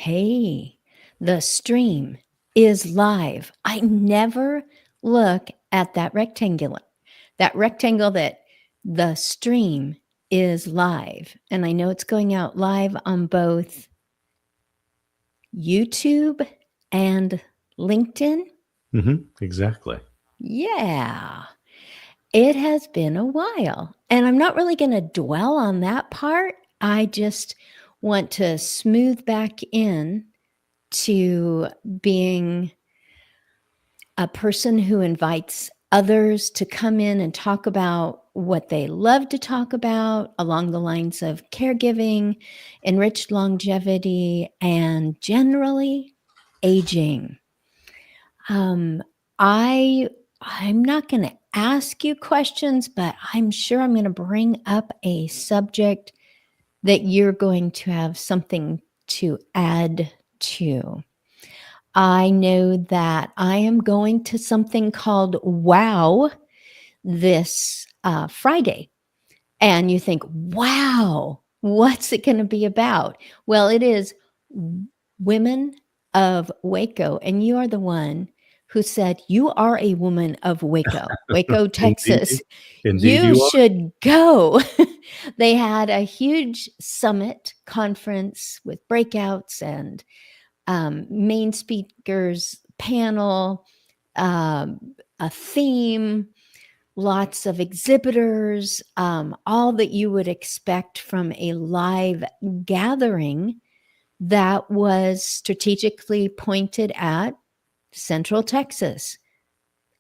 Hey, the stream is live. I never look at that rectangle that the stream is live. And I know it's going out live on both YouTube and LinkedIn. Exactly. Yeah, it has been a while. And I'm not really going to dwell on that part. I just want to smooth back in to being a person who invites others to come in and talk about what they love to talk about along the lines of caregiving, enriched longevity, and generally aging. Um, I I'm not going to ask you questions, but I'm sure I'm going to bring up a subject that you're going to have something to add to. I know that I am going to something called WOW this Friday. And you think, wow, what's it going to be about? Well, it is Women of Waco. And you are the one who said, you are a woman of Waco, Texas. Indeed, You you are. should go. They had a huge summit conference with breakouts and main speakers, panel, a theme, lots of exhibitors, all that you would expect from a live gathering that was strategically pointed at Central Texas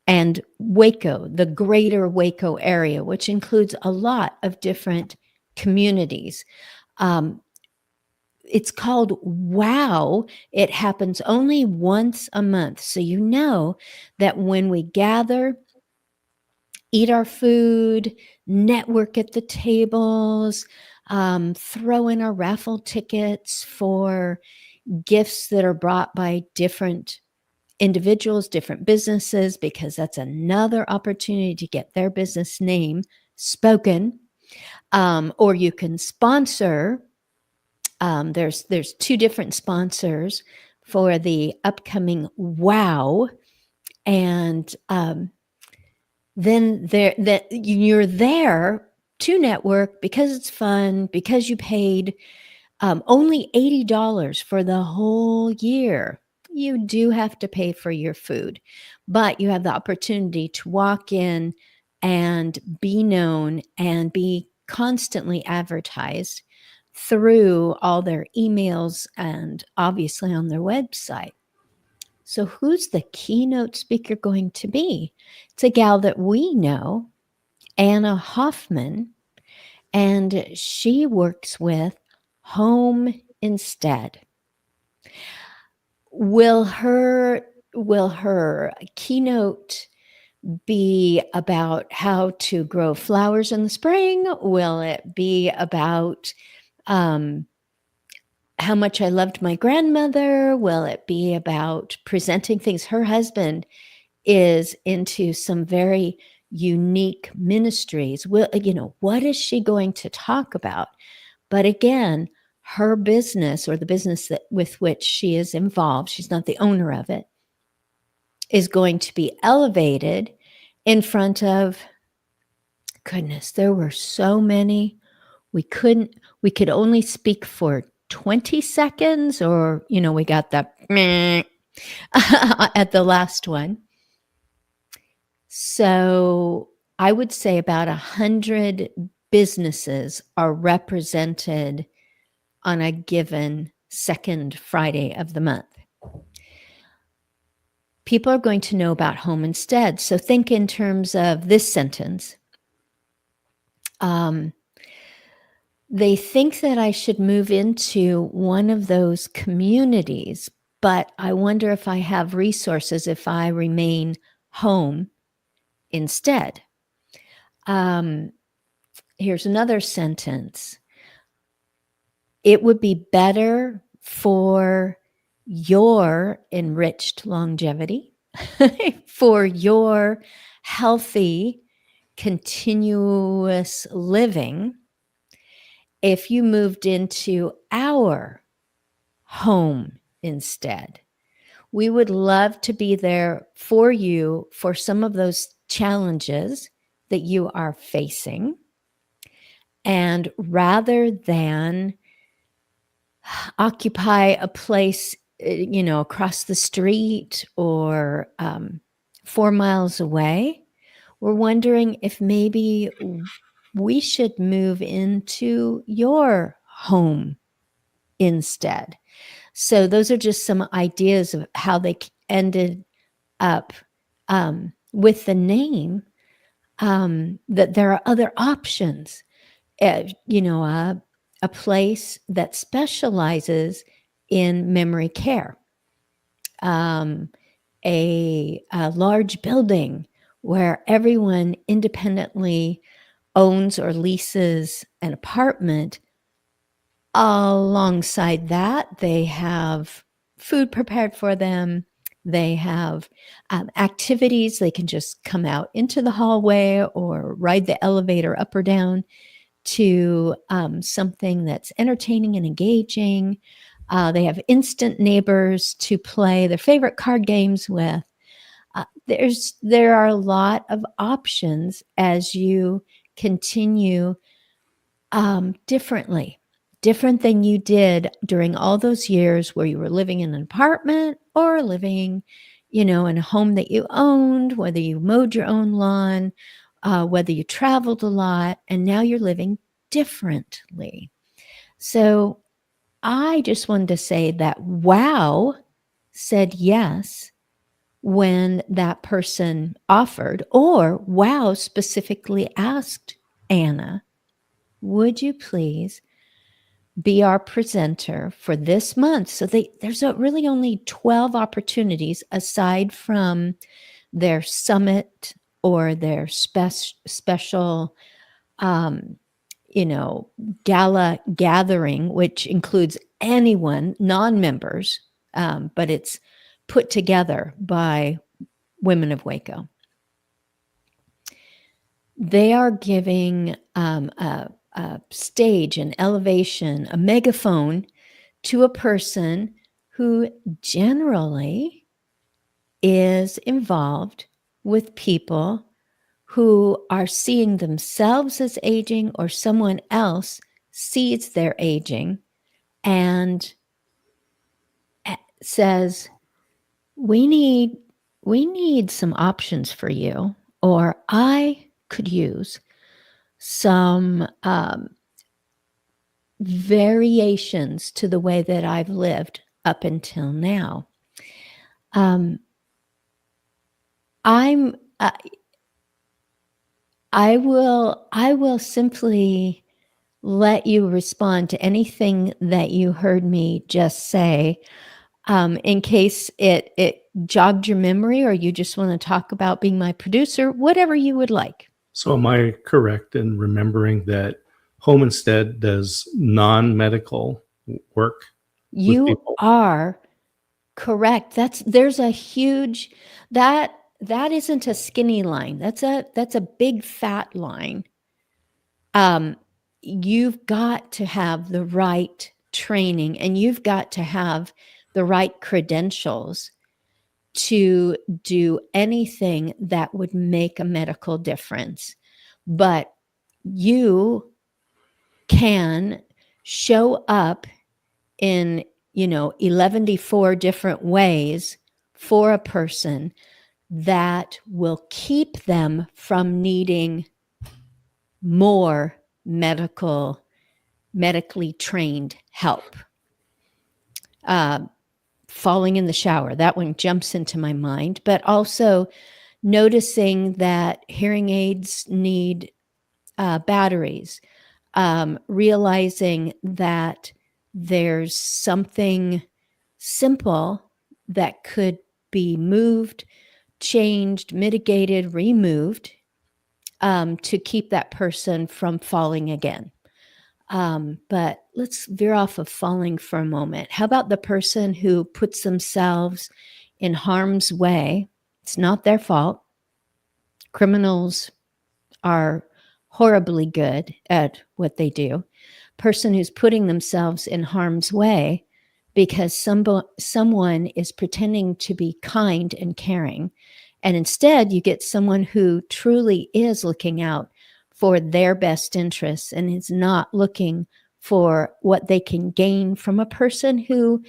and Waco, the greater Waco area, which includes a lot of different communities. It's called WOW. It happens only once a month. So you know that when we gather, eat our food, network at the tables, throw in our raffle tickets for gifts that are brought by different individuals, different businesses, because that's another opportunity to get their business name spoken. Or you can sponsor. There's two different sponsors for the upcoming WOW, and then that you're there to network because it's fun, because you paid only $80 for the whole year. You do have to pay for your food, but you have the opportunity to walk in and be known and be constantly advertised through all their emails and obviously on their website. So, who's the keynote speaker going to be? It's a gal that we know, Anna Hoffman, and she works with Home Instead. Will her keynote be about how to grow flowers in the spring? Will it be about how much I loved my grandmother? Will it be about presenting things? Her husband is into some very unique ministries. Will, what is she going to talk about? But again, her business, or the business with which she is involved, she's not the owner of it, is going to be elevated in front of, goodness, there were so many. We could only speak for 20 seconds, or, we got that meh at the last one. So I would say about 100 businesses are represented on a given second Friday of the month. People are going to know about Home Instead. So think in terms of this sentence. They think that I should move into one of those communities, but I wonder if I have resources if I remain home instead. Here's another sentence. It would be better for your enriched longevity, for your healthy, continuous living, if you moved into our home instead. We would love to be there for you for some of those challenges that you are facing. And rather than occupy a place, across the street or 4 miles away, we're wondering if maybe we should move into your home instead. So those are just some ideas of how they ended up with the name, that there are other options. A place that specializes in memory care, a large building where everyone independently owns or leases an apartment. Alongside that, they have food prepared for them. They have activities. They can just come out into the hallway or ride the elevator up or down to something that's entertaining and engaging. They have instant neighbors to play their favorite card games with. There are a lot of options as you continue different than you did during all those years where you were living in an apartment or living, in a home that you owned, whether you mowed your own lawn, whether you traveled a lot, and now you're living differently. So I just wanted to say that WOW said yes when that person offered, or WOW specifically asked Anna, would you please be our presenter for this month? So there's really only 12 opportunities aside from their summit or their special, gala gathering, which includes anyone, non-members, but it's put together by Women of Waco. They are giving a stage, an elevation, a megaphone to a person who generally is involved with people who are seeing themselves as aging or someone else sees their aging and says, we need some options for you, or I could use some variations to the way that I've lived up until now. I will simply let you respond to anything that you heard me just say, in case it jogged your memory, or you just want to talk about being my producer, whatever you would like. So am I correct in remembering that Home Instead does non-medical work? You are correct. There's a huge, that isn't a skinny line. That's a big fat line. You've got to have the right training, and you've got to have the right credentials to do anything that would make a medical difference. But you can show up in 114 different ways for a person that will keep them from needing more medically trained help. Falling in the shower, that one jumps into my mind, but also noticing that hearing aids need batteries, realizing that there's something simple that could be moved, changed, mitigated, removed, to keep that person from falling again. But let's veer off of falling for a moment. How about the person who puts themselves in harm's way? It's not their fault. Criminals are horribly good at what they do. Person who's putting themselves in harm's way, because someone is pretending to be kind and caring. And instead, you get someone who truly is looking out for their best interests and is not looking for what they can gain from a person who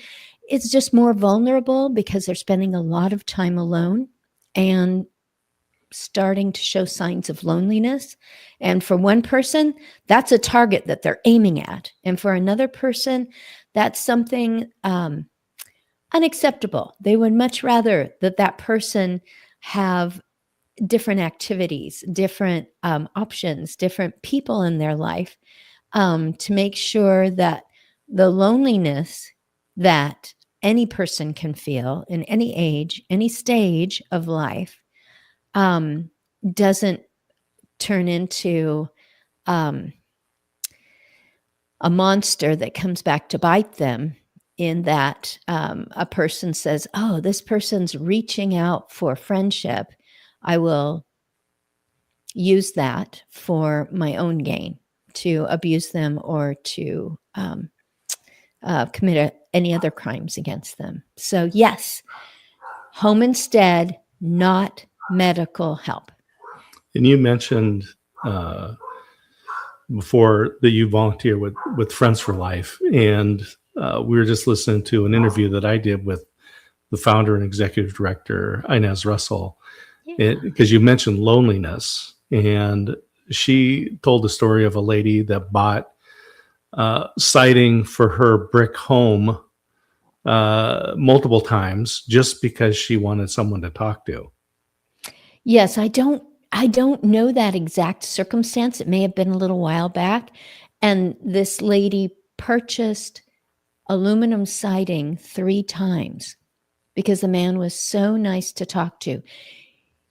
is just more vulnerable because they're spending a lot of time alone and starting to show signs of loneliness. And for one person, that's a target that they're aiming at. And for another person, that's something unacceptable. They would much rather that person have different activities, different options, different people in their life to make sure that the loneliness that any person can feel in any age, any stage of life, doesn't turn into a monster that comes back to bite them, in that a person says, oh, this person's reaching out for friendship. I will use that for my own gain, to abuse them or to commit any other crimes against them. So yes, home instead, not medical help. And you mentioned before that you volunteer with Friends for Life, and we were just listening to an interview that I did with the founder and executive director, Inez Russell, because you mentioned loneliness, and she told the story of a lady that bought siding for her brick home multiple times just because she wanted someone to talk to. Yes, I don't know that exact circumstance. It may have been a little while back. And this lady purchased aluminum siding 3 times because the man was so nice to talk to.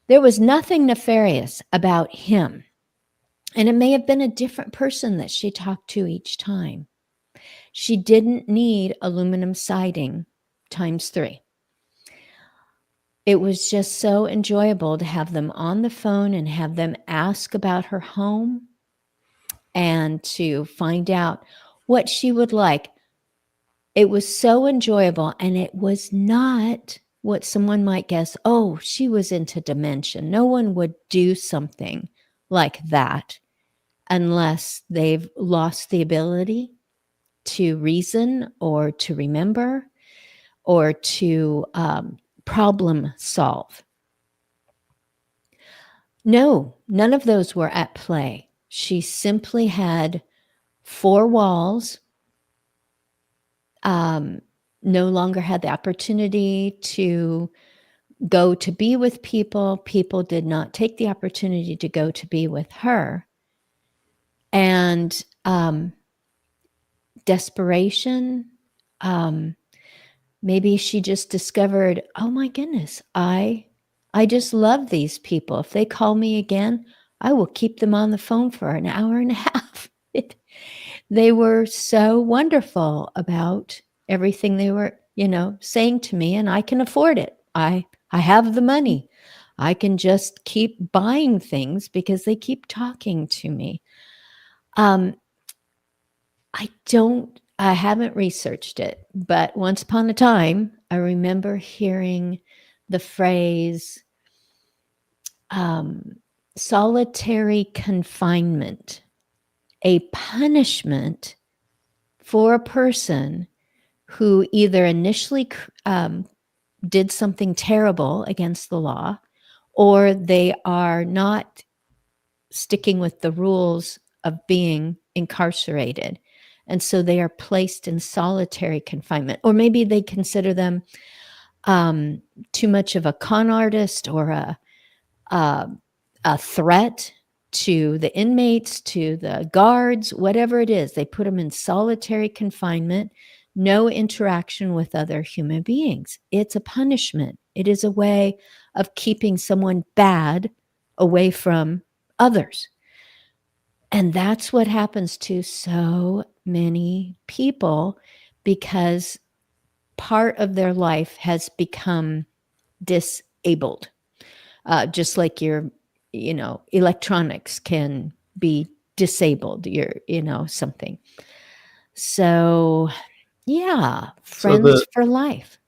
There was nothing nefarious about him. And it may have been a different person that she talked to each time. She didn't need aluminum siding times 3. It was just so enjoyable to have them on the phone and have them ask about her home and to find out what she would like. It was so enjoyable, and it was not what someone might guess. Oh, she was into dementia. No one would do something like that unless they've lost the ability to reason or to remember or to problem solve. No, none of those were at play. She simply had 4 walls, no longer had the opportunity to go to be with people. People did not take the opportunity to go to be with her. And desperation, maybe she just discovered, oh my goodness, I just love these people. If they call me again, I will keep them on the phone for an hour and a half. They were so wonderful about everything they were, saying to me, and I can afford it. I have the money. I can just keep buying things because they keep talking to me. I haven't researched it, but once upon a time, I remember hearing the phrase solitary confinement, a punishment for a person who either initially did something terrible against the law, or they are not sticking with the rules of being incarcerated. And so they are placed in solitary confinement. Or maybe they consider them too much of a con artist or a threat to the inmates, to the guards, whatever it is. They put them in solitary confinement, no interaction with other human beings. It's a punishment. It is a way of keeping someone bad away from others. And that's what happens to so many people, because part of their life has become disabled. Just like your, electronics can be disabled, something. So Yeah, So friends for life.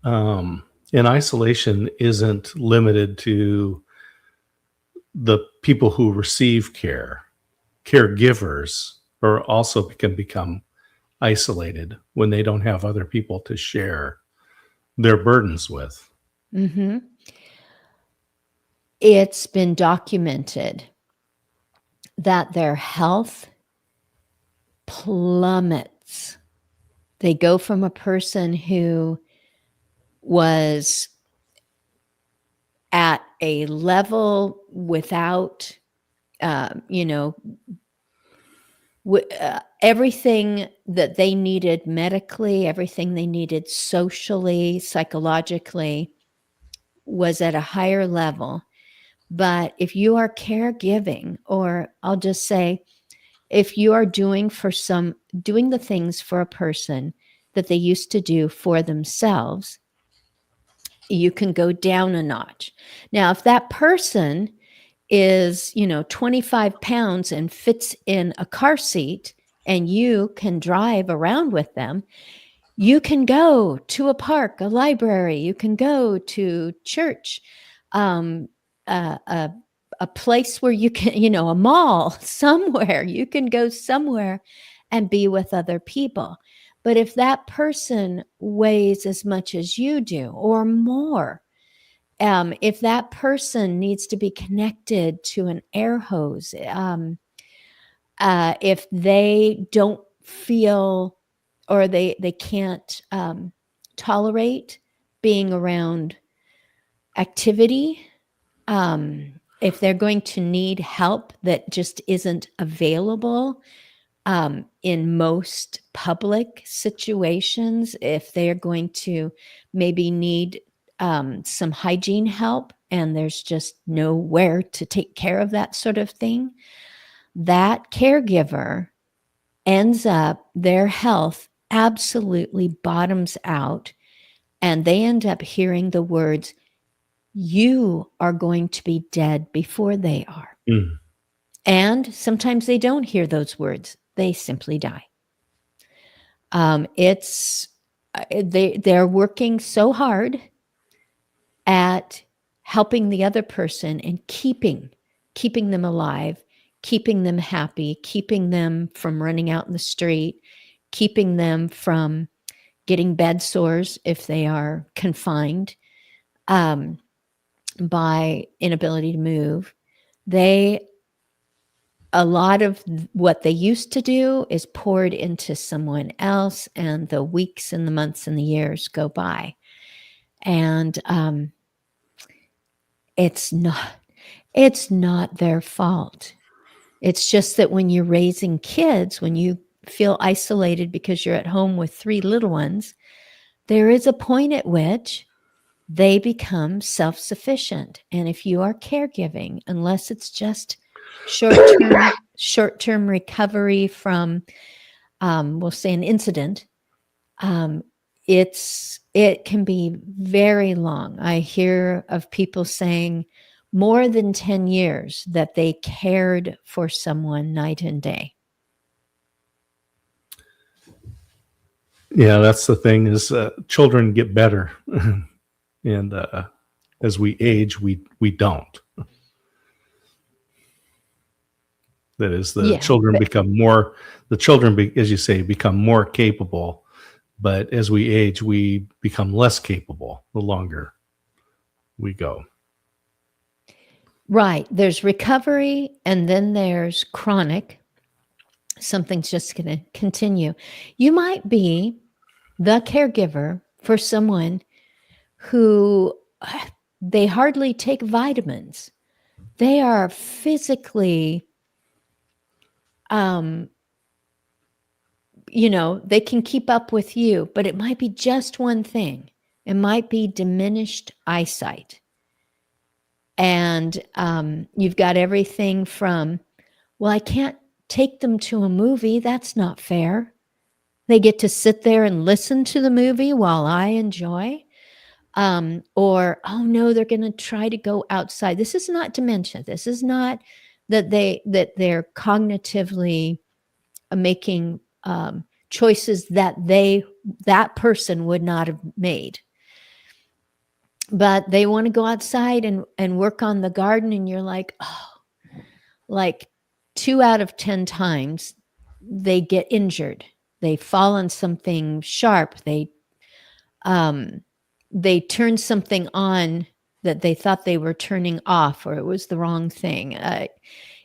um, and isolation isn't limited to the people who receive care. Caregivers are also can become isolated when they don't have other people to share their burdens with. Mhm. It's been documented that their health plummets. They go from a person who was at a level without, you know, everything that they needed medically, everything they needed socially, psychologically, was at a higher level. But if you are caregiving, or I'll just say, if you are doing the things for a person that they used to do for themselves, you can go down a notch. Now, if that person is, 25 pounds and fits in a car seat and you can drive around with them, you can go to a park, a library, you can go to church, um, a, a place where you can, a mall, somewhere. You can go somewhere and be with other people. But if that person weighs as much as you do or more, if that person needs to be connected to an air hose, if they don't feel, or they can't tolerate being around activity, if they're going to need help that just isn't available in most public situations, if they're going to maybe need some hygiene help and there's just nowhere to take care of that sort of thing, that caregiver ends up, their health absolutely bottoms out, and they end up hearing the words, "You are going to be dead before they are." Mm. And sometimes they don't hear those words, they simply die. It's they're working so hard at helping the other person and keeping them alive, keeping them happy, keeping them from running out in the street, keeping them from getting bed sores if they are confined by inability to move. A lot of what they used to do is poured into someone else, and the weeks and the months and the years go by. And it's not their fault. It's just that when you're raising kids, when you feel isolated because you're at home with 3 little ones, there is a point at which they become self-sufficient. And if you are caregiving, unless it's just short-term recovery from, we'll say, an incident, it can be very long. I hear of people saying more than 10 years that they cared for someone night and day. Yeah, that's the thing is children get better. And as we age, we don't. That is, Yeah, children become more, as you say, become more capable. But as we age, we become less capable the longer we go. right. There's recovery, and then there's chronic. Something's just going to continue. You might be the caregiver for someone who they hardly take vitamins. They are physically, they can keep up with you, but it might be just one thing. It might be diminished eyesight. And you've got everything from, well, I can't take them to a movie. That's not fair. They get to sit there and listen to the movie while I enjoy. Or, oh no, they're going to try to go outside. This is not dementia. This is not that they're cognitively making choices that that person would not have made. But they want to go outside and work on the garden, and you're like, oh, like 2 out of 10 times they get injured. They fall on something sharp. They turn something on that they thought they were turning off, or it was the wrong thing.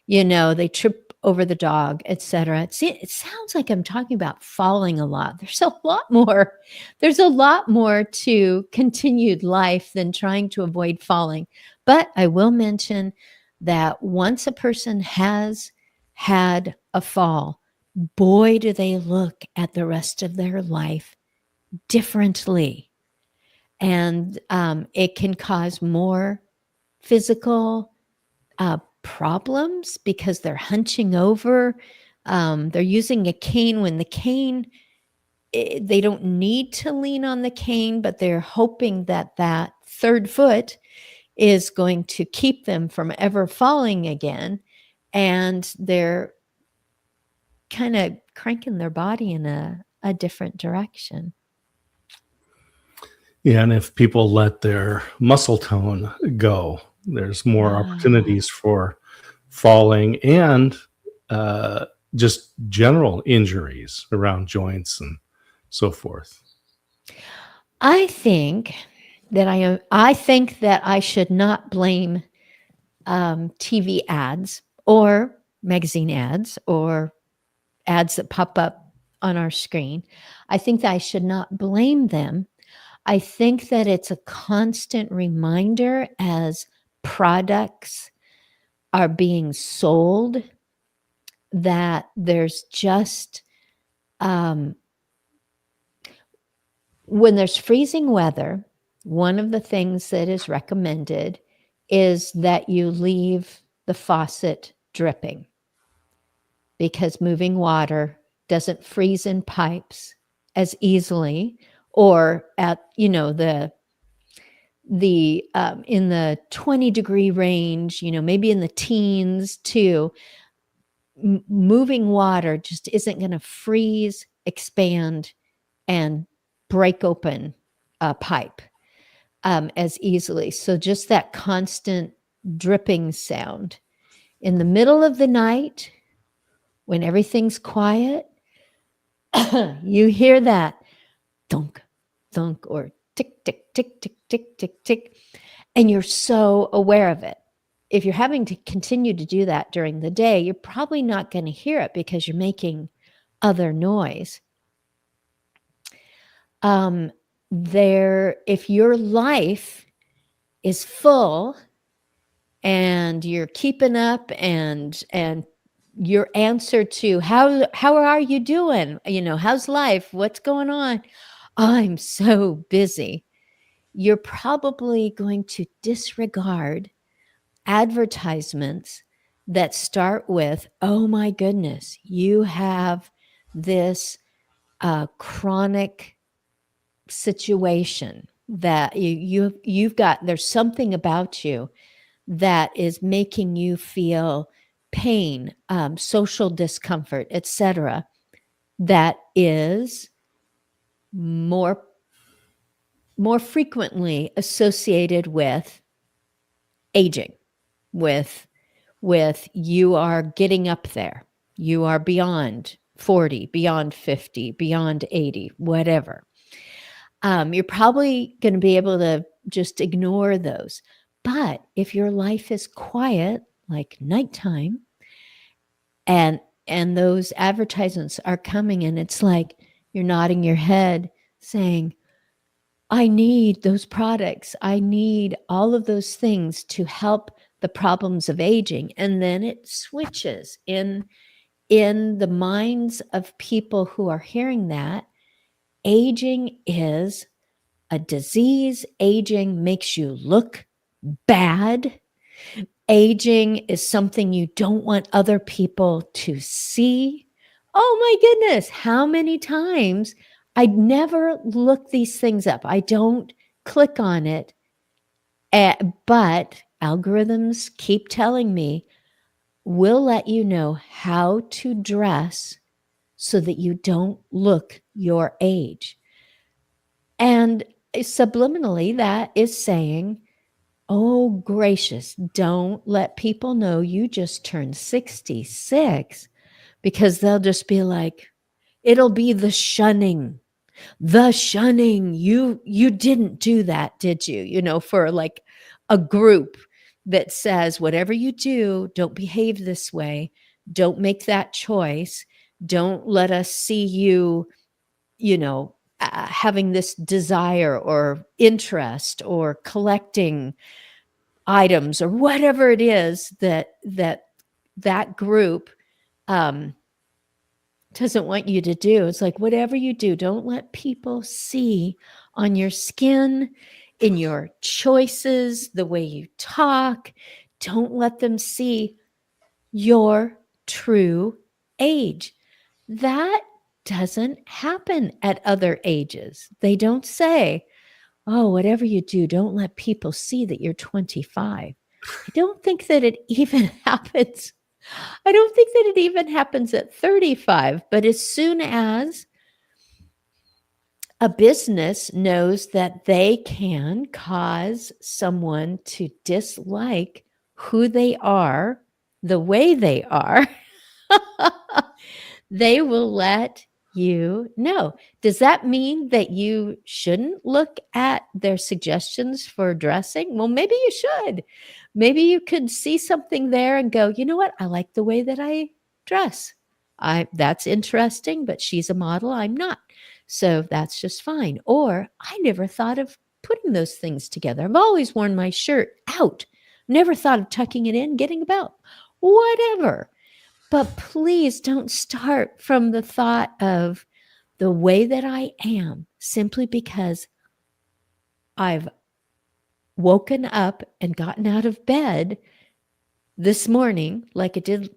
They trip over the dog, etc. It sounds like I'm talking about falling a lot. There's a lot more. There's a lot more to continued life than trying to avoid falling. But I will mention that once a person has had a fall, boy, do they look at the rest of their life differently. And it can cause more physical problems because they're hunching over. They're using a cane when the cane, they don't need to lean on the cane, but they're hoping that that third foot is going to keep them from ever falling again. And they're kind of cranking their body in a different direction. Yeah, and if people let their muscle tone go, there's more opportunities for falling and just general injuries around joints and so forth. I think that I should not blame TV ads or magazine ads or ads that pop up on our screen. I think that I should not blame them. I think that it's a constant reminder as products are being sold that there's just, when there's freezing weather, one of the things that is recommended is that you leave the faucet dripping, because moving water doesn't freeze in pipes as easily, or at, the in the 20-degree range, maybe in the teens too. Moving water just isn't going to freeze, expand, and break open a pipe as easily. So just that constant dripping sound in the middle of the night when everything's quiet, you hear that thunk, thunk, or tick, tick, tick, tick, tick, tick, tick, and you're so aware of it. If you're having to continue to do that during the day, you're probably not going to hear it because you're making other noise. If your life is full and you're keeping up and your answer to how are you doing? How's life? What's going on? I'm so busy. You're probably going to disregard advertisements that start with, oh my goodness, you have this chronic situation that you've got, there's something about you that is making you feel pain, social discomfort, etc., that is more frequently associated with aging, with you are getting up there, you are beyond 40, beyond 50, beyond 80, whatever. You're probably going to be able to just ignore those. But if your life is quiet, like nighttime, and those advertisements are coming, and it's like you're nodding your head saying, I need those products. I need all of those things to help the problems of aging. And then it switches in the minds of people who are hearing that. Aging is a disease. Aging makes you look bad. Aging is something you don't want other people to see. Oh my goodness, how many times I never look these things up. I don't click on it, but algorithms keep telling me, we'll let you know how to dress so that you don't look your age. And subliminally, that is saying, oh, gracious, don't let people know you just turned 66, because they'll just be like, it'll be the shunning. You didn't do that, did you? For like a group that says, whatever you do, don't behave this way. Don't make that choice. Don't let us see you, having this desire or interest or collecting items or whatever it is that group doesn't want you to do. It's like, whatever you do, don't let people see on your skin, in your choices, the way you talk. Don't let them see your true age. That doesn't happen at other ages. They don't say, oh, whatever you do, don't let people see that you're 25. I don't think that it even happens. I don't think that it even happens at 35. But as soon as a business knows that they can cause someone to dislike who they are, the way they are, they will let you know. Does that mean that you shouldn't look at their suggestions for dressing? Well, maybe you should. Maybe you could see something there and go, you know what? I like the way that I dress. That's interesting, but she's a model, I'm not. So that's just fine. Or I never thought of putting those things together. I've always worn my shirt out. Never thought of tucking it in, getting about. Whatever. But please don't start from the thought of the way that I am simply because I've woken up and gotten out of bed this morning like I did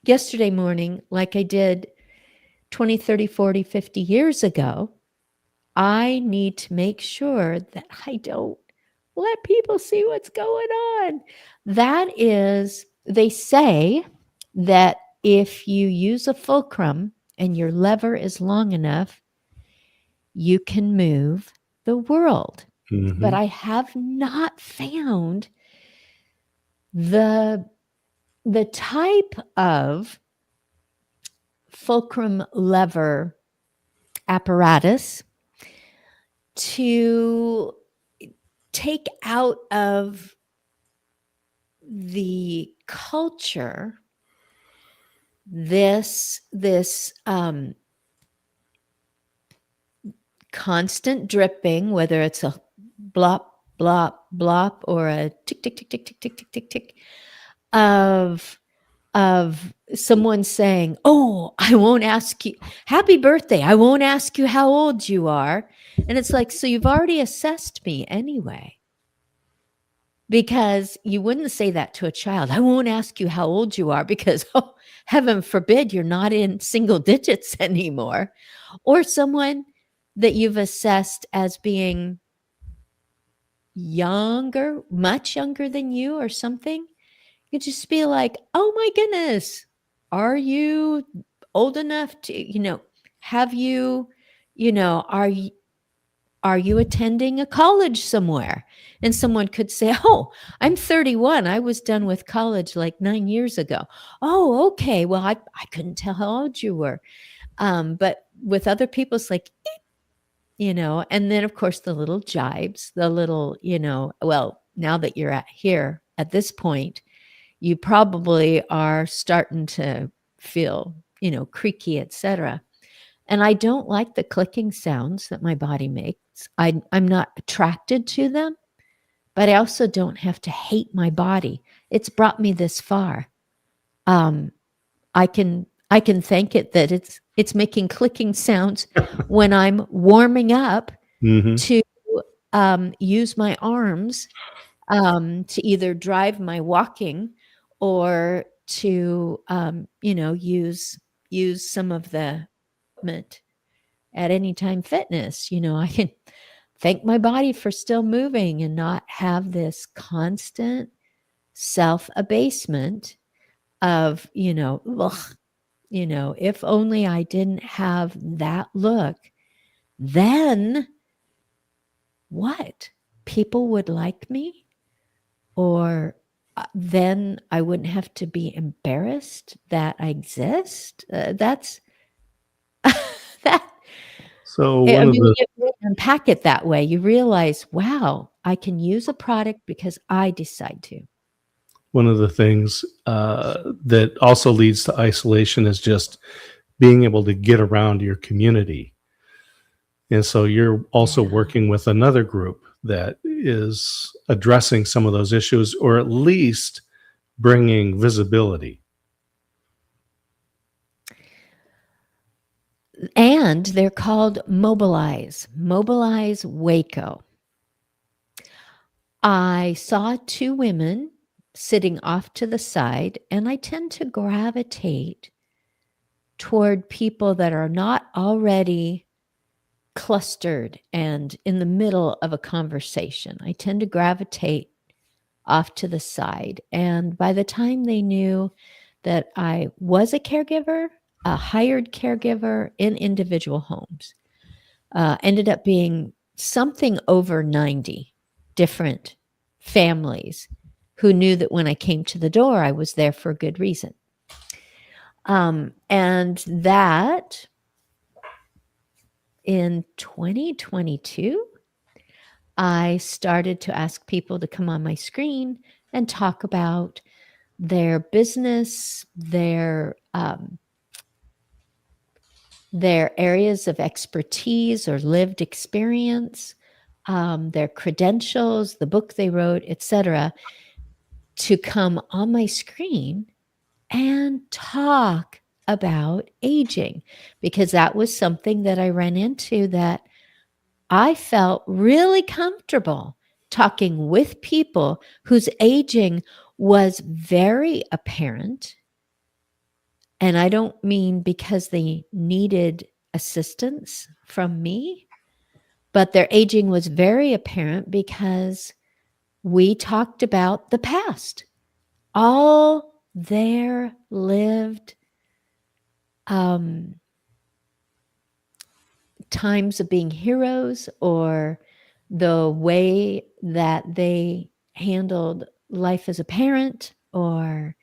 yesterday morning, like I did 20, 30, 40, 50 years ago. I need to make sure that I don't let people see what's going on. That is, they say that if you use a fulcrum and your lever is long enough, you can move the world. Mm-hmm. But I have not found the type of fulcrum lever apparatus to take out of the culture this constant dripping, whether it's a blop, blop, blop, or a tick, tick, tick, tick, tick, tick, tick, tick, tick, of someone saying, oh, I won't ask you, happy birthday, I won't ask you how old you are. And it's like, so you've already assessed me anyway. Because you wouldn't say that to a child. I won't ask you how old you are because, oh, heaven forbid, you're not in single digits anymore. Or someone that you've assessed as being younger, much younger than you or something. You just be like, oh my goodness, are you old enough to, have you, are you attending a college somewhere? And someone could say, oh, I'm 31. I was done with college like 9 years ago. Oh, okay. Well, I couldn't tell how old you were. But with other people, it's like, and then of course the little jibes, the little, well, now that you're here at this point, you probably are starting to feel, creaky, etc. And I don't like the clicking sounds that my body makes. I'm not attracted to them, but I also don't have to hate my body. It's brought me this far. I can thank it that it's making clicking sounds when I'm warming up Mm-hmm. to use my arms to either drive my walking or to use some of the equipment at Anytime Fitness. I can thank my body for still moving and not have this constant self-abasement of, ugh, if only I didn't have that look, then what? People would like me? Or then I wouldn't have to be embarrassed that I exist? That's that. So I one of mean, the when you unpack it that way, you realize, wow, I can use a product because I decide to. one of the things that also leads to isolation is just being able to get around your community. And so you're also Yeah. working with another group that is addressing some of those issues, or at least bringing visibility. And they're called Mobilize Waco. I saw two women sitting off to the side, and I tend to gravitate toward people that are not already clustered and in the middle of a conversation. I tend to gravitate off to the side. And by the time they knew that I was a caregiver, a hired caregiver in individual homes, ended up being something over 90 different families who knew that when I came to the door, I was there for a good reason. And that in 2022, I started to ask people to come on my screen and talk about their business, their areas of expertise or lived experience, their credentials, the book they wrote, etc., to come on my screen and talk about aging, because that was something that I ran into that I felt really comfortable talking with people whose aging was very apparent. And I don't mean because they needed assistance from me, but their aging was very apparent because we talked about the past, all their lived times of being heroes, or the way that they handled life as a parent, or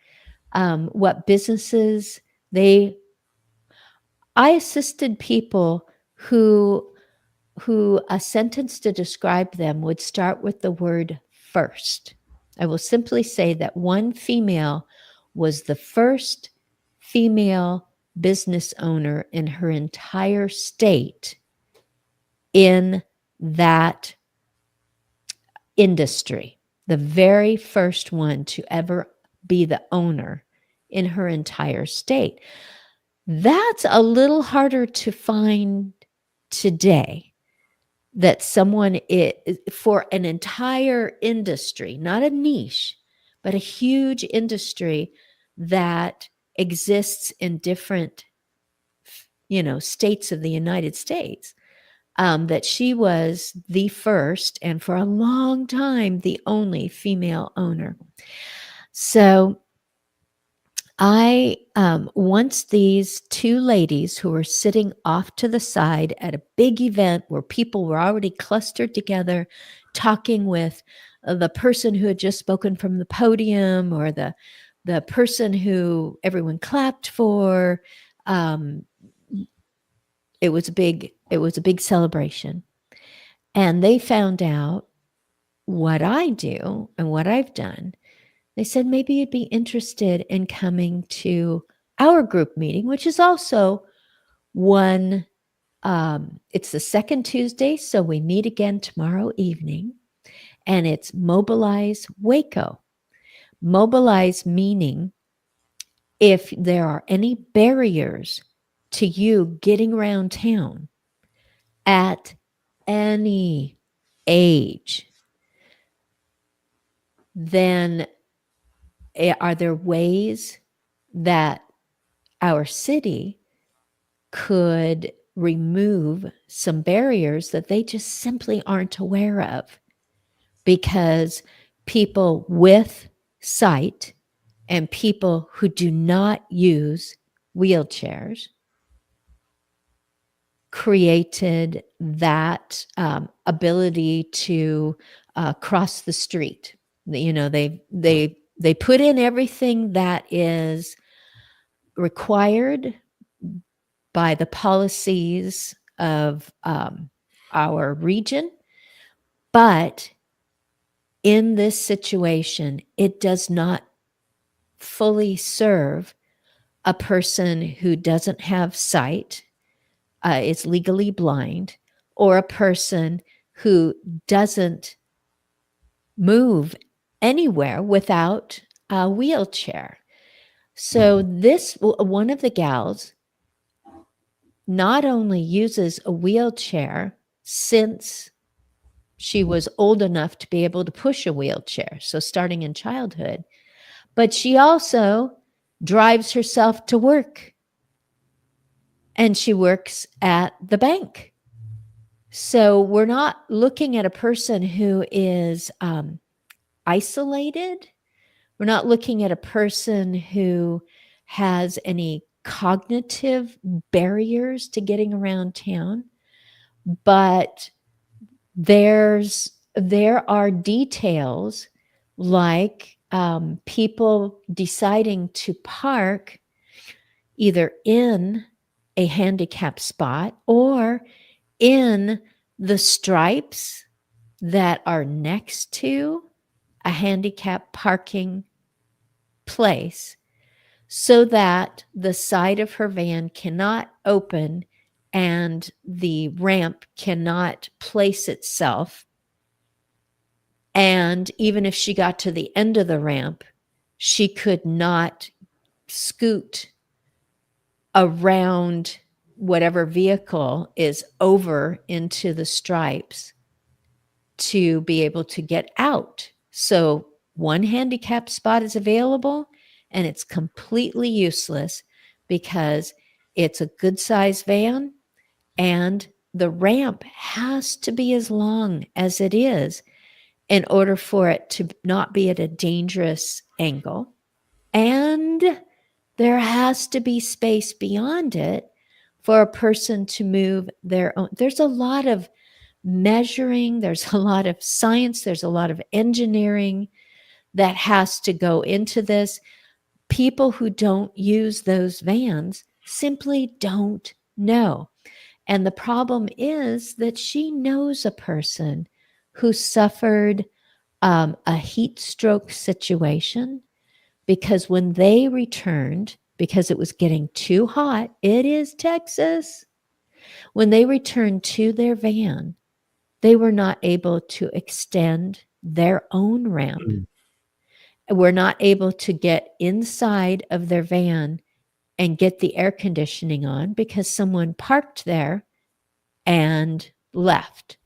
what businesses I assisted people who a sentence to describe them would start with the word first. I will simply say that one female was the first female business owner in her entire state in that industry, the very first one to ever be the owner in her entire state. That's a little harder to find today, that someone for an entire industry, not a niche, but a huge industry that exists in different states of the United States, that she was the first and for a long time the only female owner. So I once these two ladies who were sitting off to the side at a big event where people were already clustered together, talking with the person who had just spoken from the podium, or the person who everyone clapped for. It was a big celebration, and they found out what I do and what I've done. They said, maybe you'd be interested in coming to our group meeting, which is also one, it's the second Tuesday, so we meet again tomorrow evening, and it's Mobilize Waco. Mobilize meaning if there are any barriers to you getting around town at any age, then are there ways that our city could remove some barriers that they just simply aren't aware of, because people with sight and people who do not use wheelchairs created that ability to cross the street. You know, they put in everything that is required by the policies of our region, but in this situation, it does not fully serve a person who doesn't have sight, is legally blind, or a person who doesn't move anywhere without a wheelchair. So one of the gals not only uses a wheelchair since she was old enough to be able to push a wheelchair, so starting in childhood, but she also drives herself to work, and she works at the bank. So we're not looking at a person who is isolated. We're not looking at a person who has any cognitive barriers to getting around town, but there are details like people deciding to park either in a handicap spot or in the stripes that are next to a handicap parking place, so that the side of her van cannot open and the ramp cannot place itself. And even if she got to the end of the ramp, she could not scoot around whatever vehicle is over into the stripes to be able to get out. So one handicap spot is available, and it's completely useless because it's a good size van, and the ramp has to be as long as it is in order for it to not be at a dangerous angle. And there has to be space beyond it for a person to move their own. There's a lot of measuring, there's a lot of science, there's a lot of engineering that has to go into this. People who don't use those vans simply don't know. And the problem is that she knows a person who suffered a heat stroke situation, because when they returned, because it was getting too hot, it is Texas, when they returned to their van, they were not able to extend their own ramp. Were not able to get inside of their van and get the air conditioning on because someone parked there and left.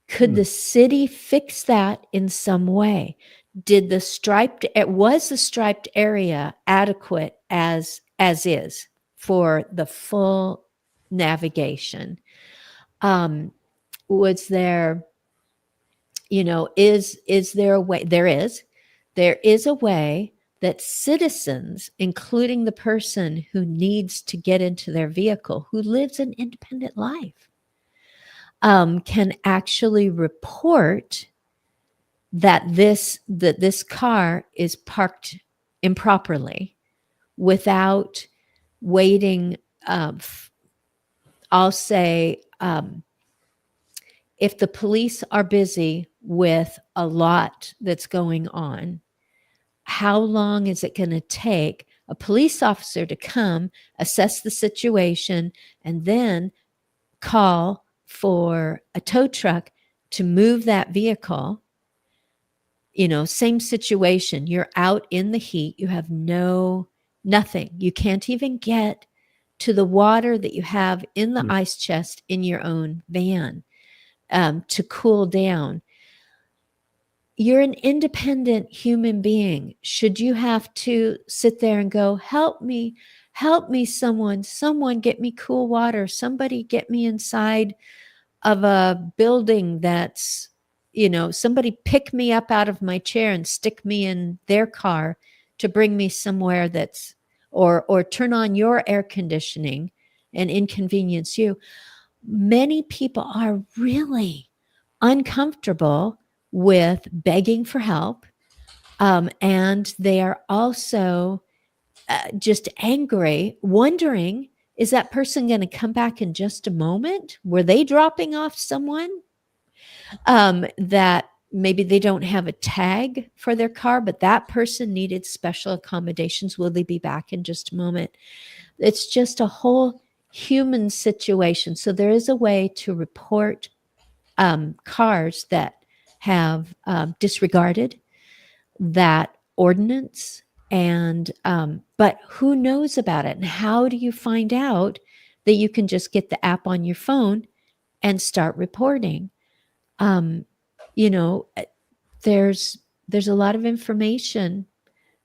Could the city fix that in some way? Was the striped area adequate as is for the full navigation? Was there, is there a way? There is a way that citizens, including the person who needs to get into their vehicle, who lives an independent life, can actually report that this car is parked improperly without waiting. I'll say, if the police are busy with a lot that's going on, how long is it going to take a police officer to come, assess the situation, and then call for a tow truck to move that vehicle? Same situation. You're out in the heat. You have nothing. You can't even get to the water that you have in the ice chest in your own van to cool down. You're an independent human being. Should you have to sit there and go, help me, someone get me cool water, somebody get me inside of a building that's, somebody pick me up out of my chair and stick me in their car to bring me somewhere that's or turn on your air conditioning and inconvenience you. Many people are really uncomfortable with begging for help. And they are also just angry, wondering, is that person going to come back in just a moment? Were they dropping off someone that maybe they don't have a tag for their car, but that person needed special accommodations? Will they be back in just a moment? It's just a whole human situation. So there is a way to report cars that have disregarded that ordinance. And but who knows about it? And how do you find out that you can just get the app on your phone and start reporting? You know, there's a lot of information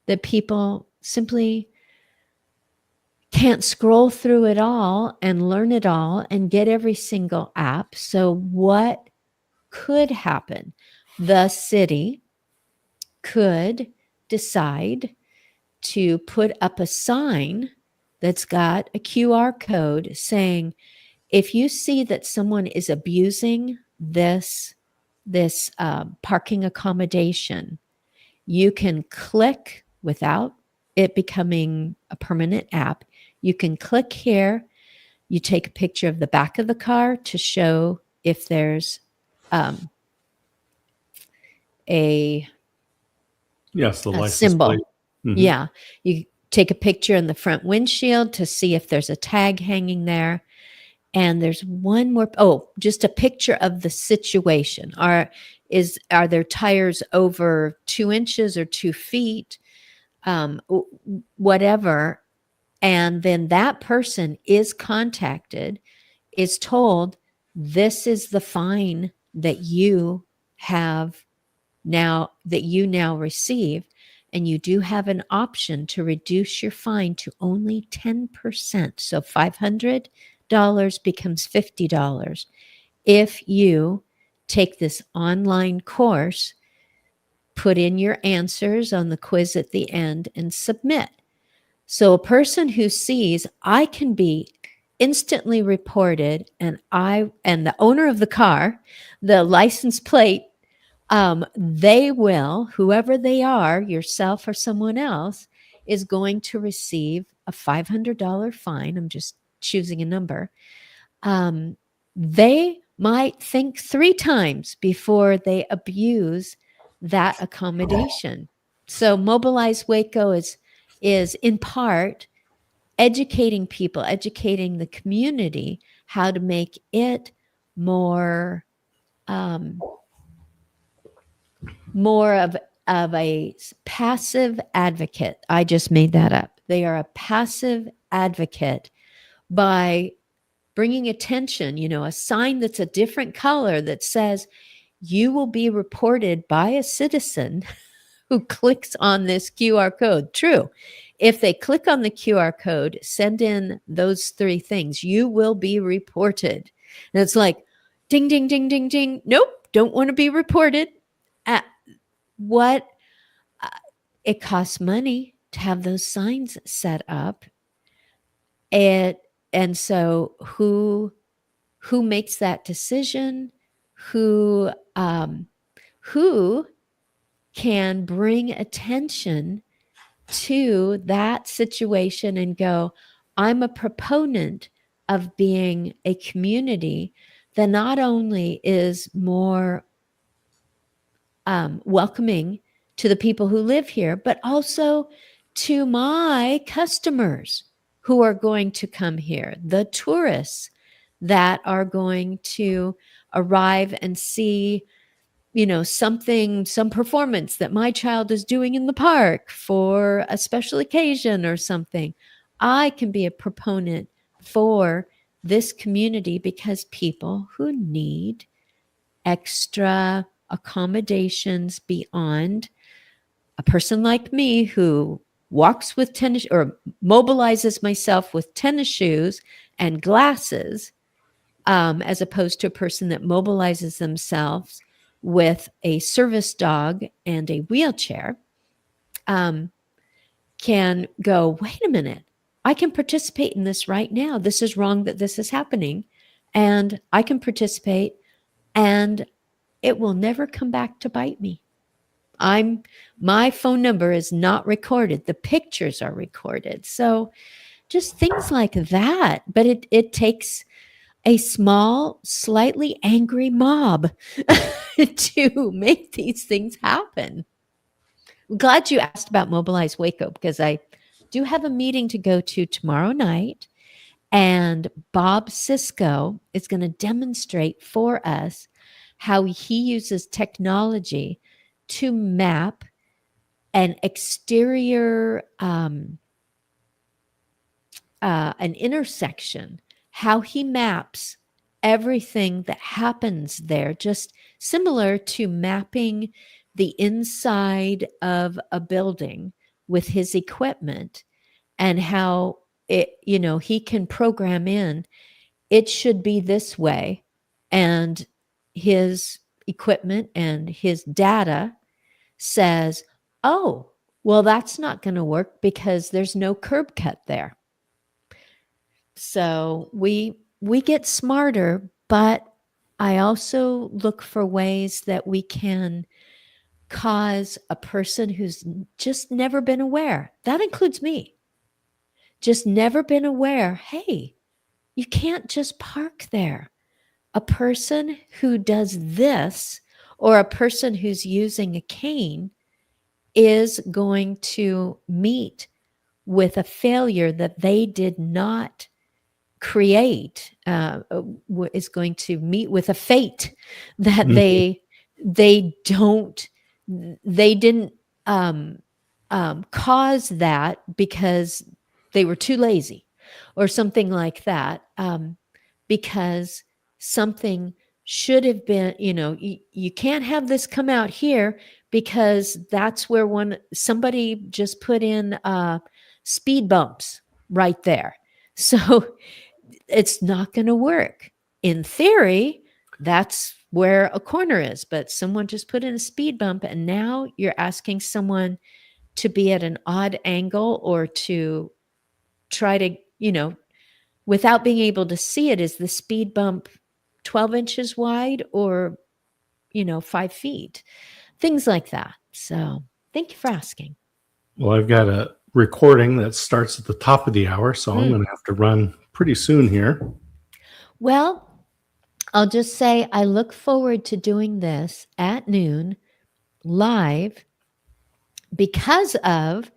that people simply can't scroll through it all and learn it all and get every single app. So what could happen? The city could decide to put up a sign that's got a QR code saying, if you see that someone is abusing this parking accommodation, you can click, without it becoming a permanent app, you can click here, you take a picture of the back of the car to show if there's a Yes, the license symbol. plate. Mhm. Yeah. You take a picture in the front windshield to see if there's a tag hanging there. And there's one more. Oh, just a picture of the situation. Are their tires over 2 inches or 2 feet? Whatever. And then that person is contacted, is told, this is the fine that you now receive. And you do have an option to reduce your fine to only 10%. So $500 becomes $50 if you take this online course, put in your answers on the quiz at the end, and submit. So a person who sees, I can be instantly reported, and the owner of the car, the license plate, they will, whoever they are, yourself or someone else, is going to receive a $500 fine. I'm just choosing a number. They might think 3 times before they abuse that accommodation. So Mobilize Waco is in part educating people, educating the community how to make it more of a passive advocate. I just made that up. They are a passive advocate by bringing attention, a sign that's a different color that says you will be reported by a citizen who clicks on this QR code. True. If they click on the QR code, send in those 3 things, you will be reported. And it's like, ding, ding, ding, ding, ding. Nope, don't want to be reported. It costs money to have those signs set up. And so who makes that decision? Who can bring attention to that situation and go, I'm a proponent of being a community that not only is more welcoming to the people who live here, but also to my customers who are going to come here, the tourists that are going to arrive and see, some performance that my child is doing in the park for a special occasion or something. I can be a proponent for this community because people who need extra accommodations beyond a person like me who walks with tennis or mobilizes myself with tennis shoes and glasses, as opposed to a person that mobilizes themselves with a service dog and a wheelchair, can go, wait a minute, I can participate in this right now. This is wrong that this is happening. And I can participate, and it will never come back to bite me. My phone number is not recorded. The pictures are recorded. So just things like that. But it takes a small, slightly angry mob to make these things happen. I'm glad you asked about Mobilize Waco, because I do have a meeting to go to tomorrow night. And Bob Cisco is going to demonstrate for us how he uses technology to map an exterior, an intersection, how he maps everything that happens there, just similar to mapping the inside of a building with his equipment, and how he can program in, it should be this way. And his equipment and his data says, oh, well, that's not going to work because there's no curb cut there. So we get smarter, but I also look for ways that we can cause a person who's just never been aware, that includes me, just never been aware, hey, you can't just park there. A person who does this, or a person who's using a cane, is going to meet with a failure that they did not create, is going to meet with a fate that they didn't cause that because they were too lazy or something like that, because something should have been, you can't have this come out here because that's where somebody just put in speed bumps right there. So it's not going to work. In theory, that's where a corner is, but someone just put in a speed bump, and now you're asking someone to be at an odd angle or to try to, without being able to see it, is the speed bump 12 inches wide or, 5 feet, things like that. So thank you for asking. Well, I've got a recording that starts at the top of the hour, so I'm going to have to run pretty soon here. Well, I'll just say I look forward to doing this at noon live because of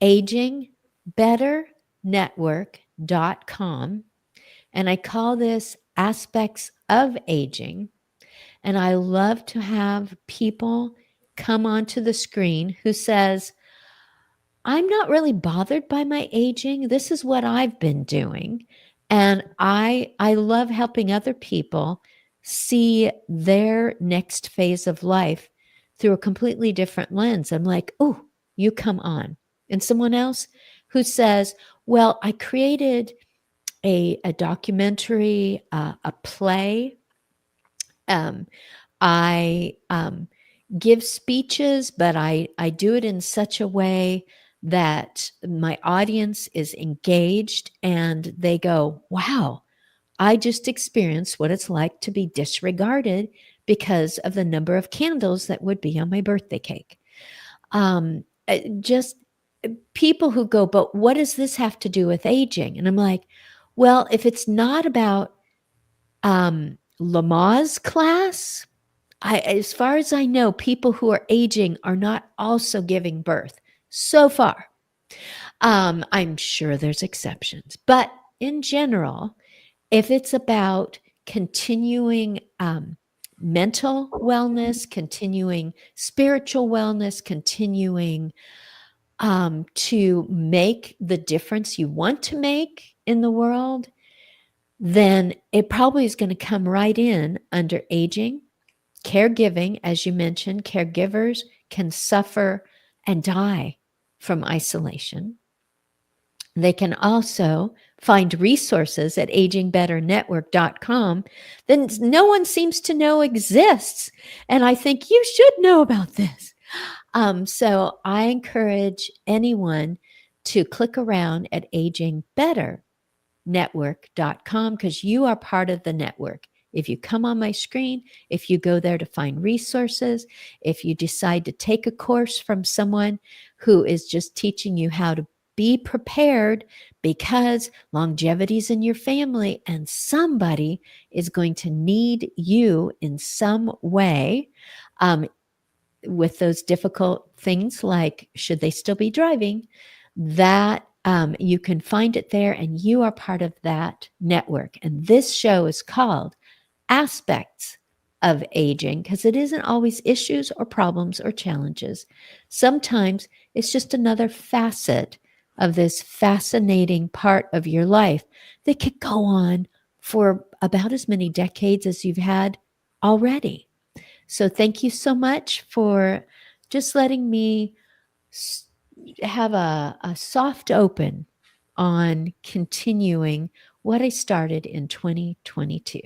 agingbetterNetwork.com. And I call this Aspects of Aging. And I love to have people come onto the screen who says, I'm not really bothered by my aging. This is what I've been doing. And I love helping other people see their next phase of life through a completely different lens. I'm like, oh, you come on. And someone else who says, well, I created a documentary, a play. I give speeches, but I do it in such a way that my audience is engaged and they go, wow, I just experienced what it's like to be disregarded because of the number of candles that would be on my birthday cake. Just people who go, but what does this have to do with aging? And I'm like, well, if it's not about Lamaze class, as far as I know, people who are aging are not also giving birth so far. I'm sure there's exceptions, but in general, if it's about continuing mental wellness, continuing spiritual wellness, continuing to make the difference you want to make in the world, then it probably is going to come right in under aging. Caregiving, as you mentioned, caregivers can suffer and die from isolation. They can also find resources at agingbetterNetwork.com that no one seems to know exists. And I think you should know about this. So I encourage anyone to click around at agingbeternetwork.com, because you are part of the network. If you come on my screen, if you go there to find resources, if you decide to take a course from someone who is just teaching you how to be prepared, because longevity is in your family and somebody is going to need you in some way, with those difficult things like should they still be driving, that you can find it there, and you are part of that network. And this show is called Aspects of Aging, because it isn't always issues or problems or challenges. Sometimes it's just another facet of this fascinating part of your life that could go on for about as many decades as you've had already. So thank you so much for just letting me have a soft open on continuing what I started in 2022.